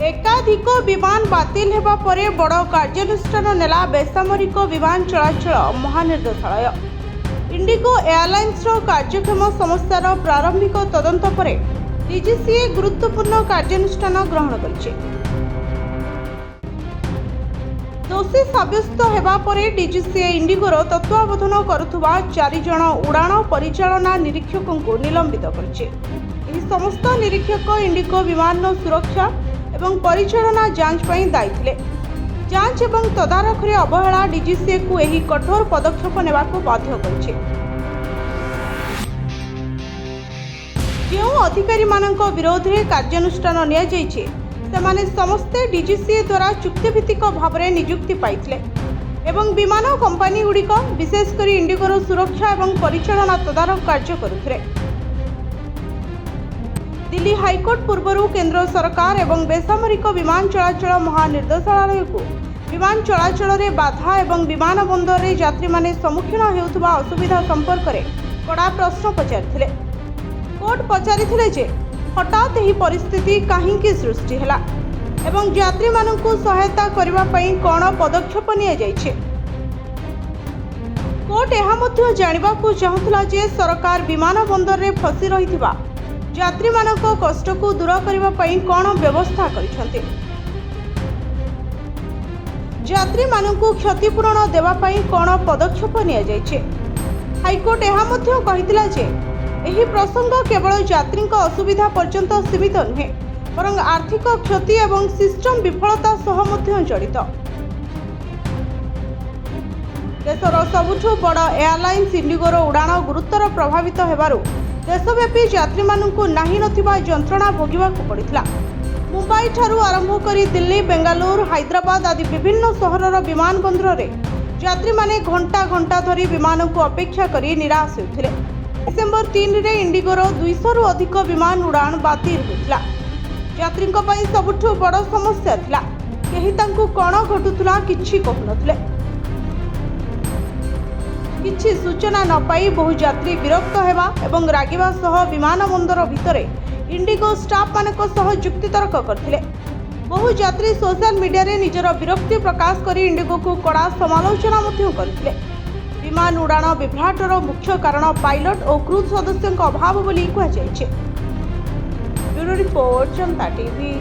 एकाधिक विमान बातिल हेबा परे बड़ कार्यानुष्ठान नेला बेसामरिक विमान चलाचल महानिर्देशालय। इंडिगो एयरलाइंस कार्यक्षम समस्यार प्रारंभिक तदंत परे डीजीसीए गुरुत्वपूर्ण कार्यानुष्ठान ग्रहण करिछि। दोषी साब्यस्त हेबा परे डीजीसीए इंडिगोर तत्वावधान करुथुबा 4 जण उड़ाण परिचालना निरीक्षकों को निलंबित करिछि। एही समस्त निरीक्षक इंडिगो विमान सुरक्षा एवं परिचालना जांच पई दायी थिले। जांच एवं तदारख रे अवहेला डीजीसीए को एही कठोर पदक्षेप नेबाको बाध्य करिछि। जो अधिकारी मानक विरोध रे कार्यानुष्ठान निया जाइछि सेमाने समस्ते डीजीसीए द्वारा चुक्तिभित्तिक भाव में नियुक्ति पाइथिले एवं विमान कंपनी गुड़िक विशेषकर इंडिगोर सुरक्षा एवं परिचालना तदारख कार्य करुथिले। दिल्ली हाईकोर्ट पूर्व केंद्र सरकार एवं बेसामरिक विमान चलाचल महानिर्देशालय को विमान चलाचल रे बाधा एवं विमान बंदर रे यात्री माने सम्मुखीन हेउथबा असुविधा संपर्क रे कड़ा प्रश्न पचारिथिले। कोर्ट पचारिथिले जे हठात ही परिस्थिति काहींकी सृष्टि हैला एवं यात्री मानकु सहायता करिबा पई कोन पदक्षेप निया जाइछे। कोर्ट एहा मध्ये जानिबा को चाहुतला जे सरकार विमान बंदर रे फसी रहिथिबा यात्री मानक कष्ट को दूर करिबा पई कोन व्यवस्था करिसंते। यात्री मानकु क्षतिपूरण देबा पई कोन पदक्षेप निया जाइछे। हाईकोर्ट एहा मध्ये कहितला जे एही प्रसंग केवल यात्री असुविधा पर्यंत सीमित नुहे बरं आर्थिक क्षति एवं सिस्टम विफलता सह मध्य जड़ित। देशर सबुठु बड़ एयरलाइंस इंडिगोर उड़ाण गुरुतर प्रभावित हेबारु देशव्यापी यात्री मानकु नाही नथिबा यंत्रणा भोगिबाकु पड़िथिला। मुंबई ठारू आरंभ करी दिल्ली, बेंगालुरु, हैदराबाद आदि विभिन्न सहरर विमान बंदर रे यात्री माने घंटा घंटा धरी विमान को अपेक्षा करी निराश होथिले। डिसेंबर 3 रे इंडिगोर 200 रु अधिक विमान उड़ाण बातिल होतिला। यात्रीक पई सबुठु बड़ समस्या थिला। केही तांकु कोन घटुतुला किछि कहनथिले। किछि सूचना न पाई बहु यात्री विरक्त हेबा एवं रागिबा सह विमान बंदर भितरे इंडिगो स्टाफ मानक सह युक्तितर्क करथिले। बहु यात्री सोशल मीडिया रे निजर विरक्ति प्रकाश करी इंडिगो को कड़ा समालोचना मध्य करथिले। विमान उड़ाण विभ्राटर मुख्य कारण पायलट और क्रू सदस्यों अभाव बोली कहुଯାଇଛି। ब्यूरो रिपोर्ट जनता टीवी।